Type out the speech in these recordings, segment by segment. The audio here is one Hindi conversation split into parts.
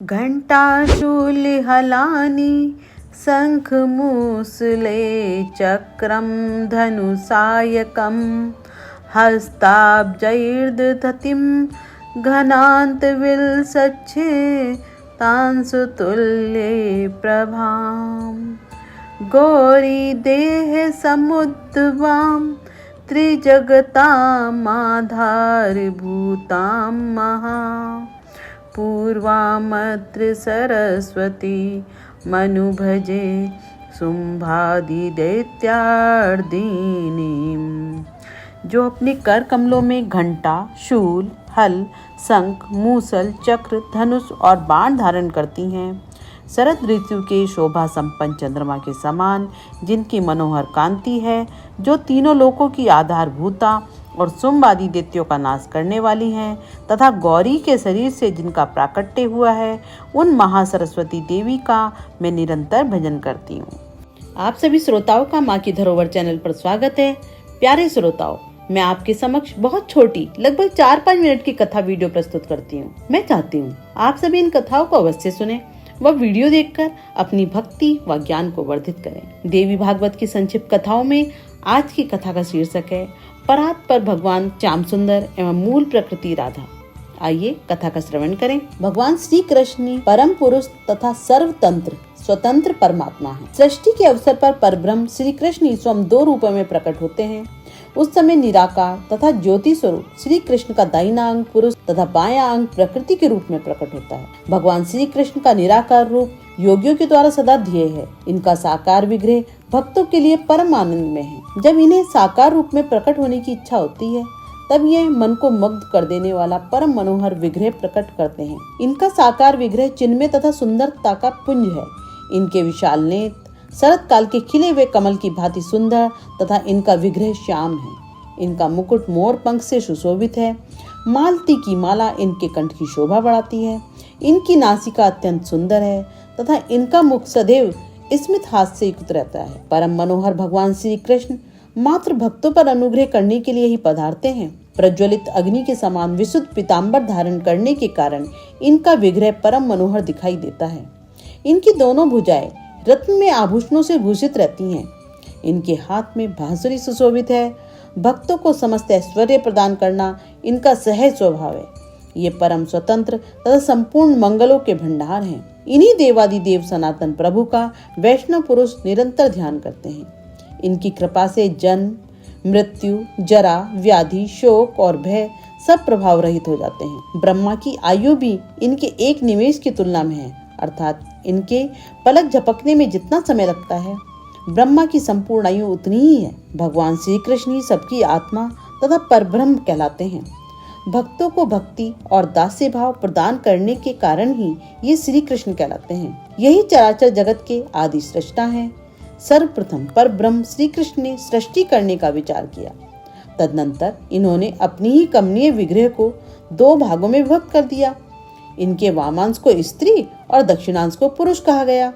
घंटा शूल हलानि शंख मूसले चक्रम धनुषायकं हस्ताब्जैर्दधतिं घनान्तविलसच्छे तांसुतुल्ये प्रभां गौरी देह समुद्भवां त्रिजगतामाधारभूतां महा पूर्वामत्र सरस्वती मनुभजे शुंभादिदैत्यार्दिनीं। जो अपने कर कमलों में घंटा, शूल, हल, शंख, मूसल, चक्र, धनुष और बाण धारण करती हैं, शरद ऋतु के शोभा संपन्न चंद्रमा के समान जिनकी मनोहर कांति है, जो तीनों लोकों की आधारभूता और शुंभ आदि दैत्यों का नाश करने वाली हैं, तथा गौरी के शरीर से जिनका प्राकट्य हुआ है, उन महासरस्वती देवी का मैं निरंतर भजन करती हूँ। आप सभी श्रोताओं का माँ की धरोहर चैनल पर स्वागत है। प्यारे श्रोताओं, मैं आपके समक्ष बहुत छोटी लगभग 4-5 मिनट की कथा वीडियो प्रस्तुत करती हूँ। मैं चाहती हूँ आप सभी इन कथाओं को अवश्य सुने व वीडियो देखकर अपनी भक्ति व ज्ञान को वर्धित करें। देवी भागवत की संक्षिप्त कथाओं में आज की कथा का शीर्षक है परात पर भगवान श्याम सुंदर एवं मूल प्रकृति राधा। आइए कथा का श्रवण करें। भगवान श्री कृष्ण परम पुरुष तथा सर्वतंत्र स्वतंत्र परमात्मा है। सृष्टि के अवसर पर परब्रह्म श्री कृष्ण स्वयं 2 रूपों में प्रकट होते हैं। उस समय निराकार तथा ज्योति स्वरूप श्री कृष्ण का दाहिना अंग पुरुष तथा बायां अंग प्रकृति के रूप में प्रकट होता है। भगवान श्री कृष्ण का निराकार रूप योगियों के द्वारा सदा ध्येय है। इनका साकार विग्रह भक्तों के लिए परम आनंद में है। जब इन्हें साकार रूप में प्रकट होने की इच्छा होती है, तब ये मन को मुग्ध कर देने वाला परम मनोहर विग्रह प्रकट करते हैं। इनका साकार विग्रह चिन्मय तथा सुंदरता का पुंज है। इनके विशाल नेत्र शरद काल के खिले हुए कमल की भांति सुंदर तथा इनका विग्रह श्याम है। इनका मुकुट मोर पंख से सुशोभित है। मालती की माला इनके कंठ की शोभा बढ़ाती है। इनकी नासिका अत्यंत सुंदर है तथा इनका मुख सदैव स्मित हास्य से युक्त रहता है। परम मनोहर भगवान श्री कृष्ण मात्र भक्तों पर अनुग्रह करने के लिए ही पधारते हैं। प्रज्वलित अग्नि के समान विशुद्ध पीताम्बर धारण करने के कारण इनका विग्रह परम मनोहर दिखाई देता है। इनकी दोनों भुजाएं रत्न में आभूषणों से भूषित रहती हैं। इनके हाथ में बांसुरी सुशोभित है। भक्तों को समस्त ऐश्वर्य प्रदान करना इनका सहज स्वभाव है। ये परम स्वतंत्र तथा संपूर्ण मंगलों के भंडार हैं। इन्हीं देवादिदेव सनातन प्रभु का वैष्णव पुरुष निरंतर ध्यान करते हैं। इनकी कृपा से जन्म, मृत्यु, जरा, व्याधि, शोक और भय सब प्रभाव रहित हो जाते हैं। ब्रह्मा की आयु भी इनके एक निमेष की तुलना में है, अर्थात इनके पलक झपकने में जितना समय लगता है, ब्रह्मा की संपूर्ण आयु उतनी ही है। भगवान श्री कृष्ण ही सबकी आत्मा तथा परब्रह्म कहलाते हैं। भक्तों को भक्ति और दास्य भाव प्रदान करने के कारण ही ये श्री कृष्ण कहलाते हैं। यही चराचर जगत के आदि सृष्टा हैं। सर्वप्रथम परब्रह्म श्री कृष्ण ने सृष्टि करने का विचार किया। तदनंतर इन्होंने अपनी ही कमनीय विग्रह को 2 भागों में विभक्त कर दिया। इनके वामांश को स्त्री और दक्षिणांश को पुरुष कहा गया।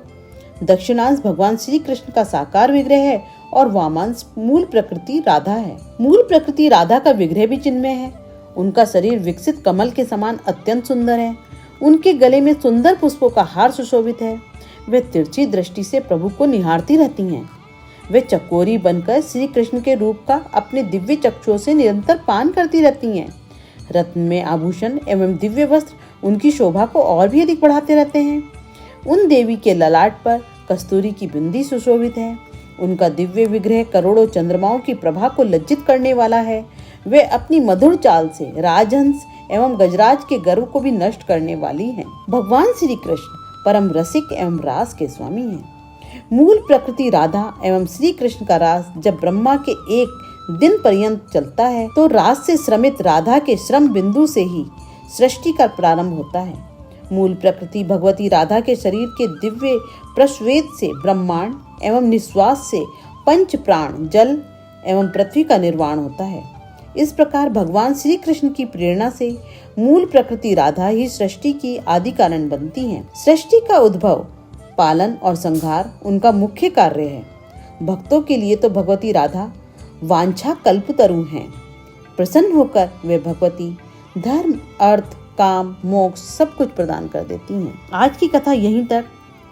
दक्षिणांश भगवान श्री कृष्ण का साकार विग्रह है और वामांश मूल प्रकृति राधा है। मूल प्रकृति राधा का विग्रह भी चिन्मय है। उनका शरीर विकसित कमल के समान अत्यंत सुंदर है। उनके गले में सुंदर पुष्पों का हार सुशोभित है। वे तिरछी दृष्टि से प्रभु को निहारती रहती हैं। वे चकोरी बनकर श्री कृष्ण के रूप का अपने दिव्य चक्षुओं से निरंतर पान करती रहती हैं। रत्न में आभूषण एवं दिव्य वस्त्र उनकी शोभा को और भी अधिक बढ़ाते रहते हैं। उन देवी के ललाट पर कस्तूरी की बिंदी सुशोभित है। उनका दिव्य विग्रह करोड़ों चंद्रमाओं की प्रभा को लज्जित करने वाला है। वे अपनी मधुर चाल से राजहंस एवं गजराज के गर्व को भी नष्ट करने वाली हैं। भगवान श्री कृष्ण परम रसिक एवं रास के स्वामी हैं। मूल प्रकृति राधा एवं श्री कृष्ण का रास जब ब्रह्मा के एक दिन पर्यंत चलता है, तो रास से श्रमित राधा के श्रम बिंदु से ही सृष्टि का प्रारंभ होता है। मूल प्रकृति भगवती राधा के शरीर के दिव्य प्रस्वेद से ब्रह्मांड एवं निश्वास से पंच प्राण जल एवं पृथ्वी का निर्माण होता है। इस प्रकार भगवान श्री कृष्ण की प्रेरणा से मूल प्रकृति राधा ही सृष्टि की आदि कारण बनती हैं। सृष्टि का उद्भव, पालन और संहार उनका मुख्य कार्य है। भक्तों के लिए तो भगवती राधा वांछा कल्पतरु हैं। प्रसन्न होकर वे भगवती धर्म, अर्थ, काम, मोक्ष सब कुछ प्रदान कर देती हैं। आज की कथा यहीं तक।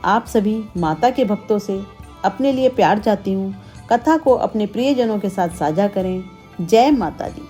आप सभी माता के भक्तों से अपने लिए प्यार चाहती हूँ। कथा को अपने प्रियजनों के साथ साझा करें। जय माता दी।